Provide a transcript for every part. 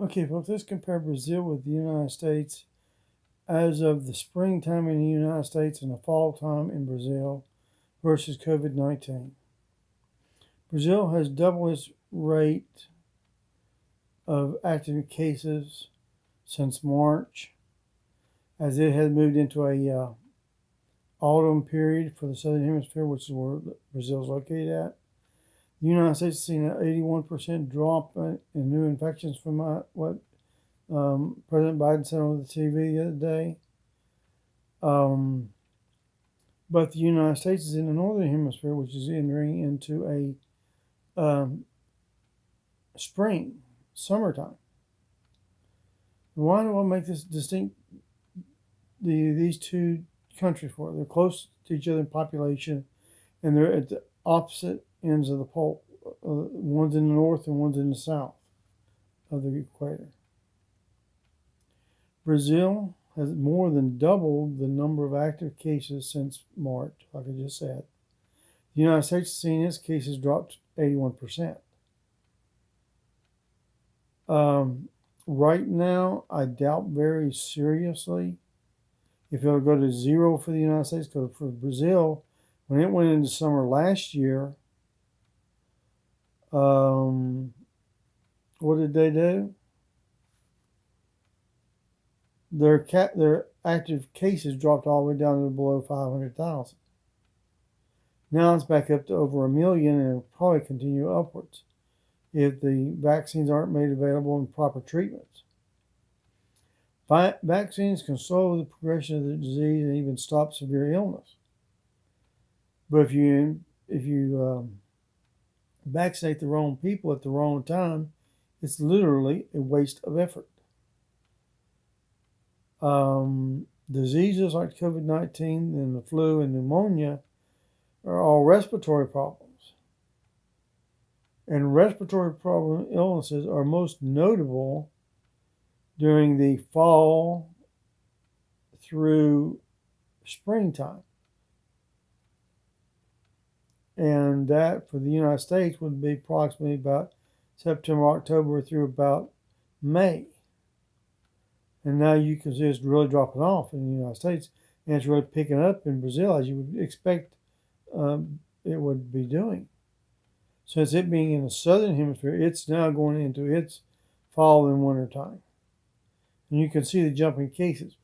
Okay, folks, let's compare Brazil with the United States as of the springtime in the United States and the fall time in Brazil versus COVID-19. Brazil has double its rate of active cases since March, as it has moved into a autumn period for the Southern Hemisphere, which is where Brazil is located at. The United States has seen an 81% drop in new infections from what President Biden said on the TV the other day. But the United States is in the Northern Hemisphere, which is entering into a spring, summertime. Why do I make this distinct? These two countries for? They're close to each other in population, and they're at the opposite ends of the pole. One's in the north and one's in the south of the equator. Brazil has more than doubled the number of active cases since March, like I just said. The United States has seen its cases drop 81%. Right now, I doubt very seriously if it'll go to zero for the United States, because for Brazil, when it went into summer last year, what did they do? Their active cases dropped all the way down to below 500,000. Now it's back up to over 1 million, and it'll probably continue upwards if the vaccines aren't made available and proper treatments. Vaccines can slow the progression of the disease and even stop severe illness. But if you vaccinate the wrong people at the wrong time, it's literally a waste of effort. Diseases like COVID-19 and the flu and pneumonia are all respiratory problems. And respiratory problem illnesses are most notable during the fall through springtime. And that for the United States would be approximately about September, October through about May. And now you can see it's really dropping off in the United States, and it's really picking up in Brazil, as you would expect it would be doing. Since it being in the Southern Hemisphere, it's now going into its fall and winter time. And you can see the jump in cases.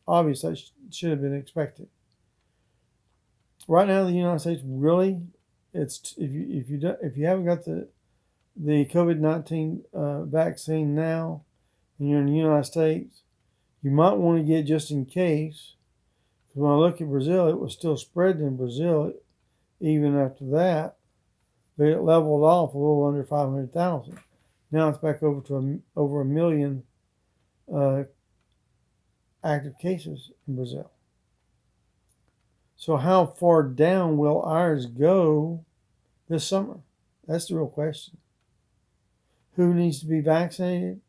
Obviously, that should have been expected. Right now, the United States really, it's if you haven't got the COVID-19 vaccine now, and you're in the United States, you might want to get just in case. Because when I look at Brazil, it was still spreading in Brazil even after that, but it leveled off a little under 500,000. Now it's back over to over 1 million active cases in Brazil. So how far down will ours go this summer? That's the real question. Who needs to be vaccinated?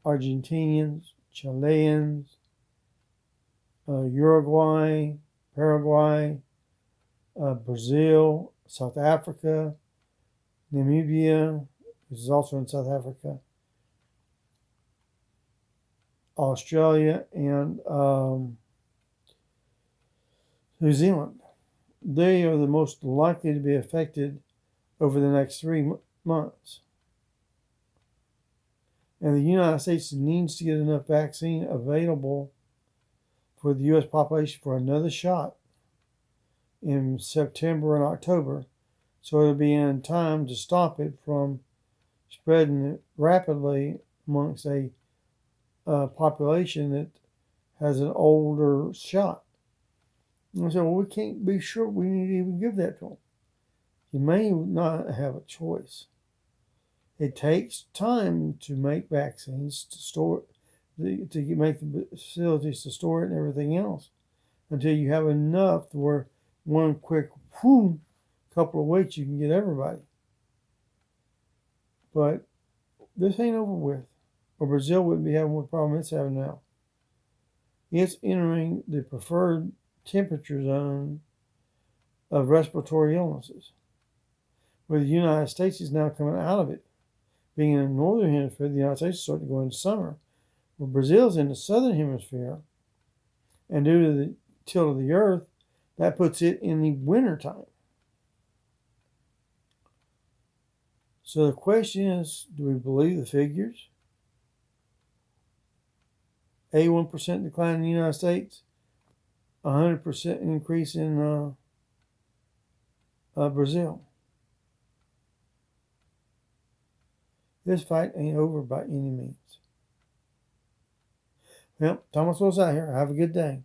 Argentinians, Chileans, Uruguay, Paraguay, Brazil, South Africa, Namibia, which is also in South Africa, Australia, and New Zealand. They are the most likely to be affected over the next 3 months. And the United States needs to get enough vaccine available for the U.S. population for another shot in September and October, so it'll be in time to stop it from spreading rapidly amongst a population that has an older shot. And I said, well, we can't be sure we need to even give that to them. You may not have a choice. It takes time to make vaccines, to store it, to make the facilities to store it and everything else, until you have enough to where one quick couple of weeks you can get everybody. But this ain't over with, or Brazil wouldn't be having what problem it's having now. It's entering the preferred temperature zone of respiratory illnesses, where the United States is now coming out of it, being in the northern hemisphere, the United States is starting to go into summer. Well, Brazil's in the southern hemisphere, and due to the tilt of the earth, that puts it in the winter time. So the question is, do we believe the figures? A 1% decline in the United States, 100% increase in Brazil. This fight ain't over by any means. Well, Thomas Will's out here. Have a good day.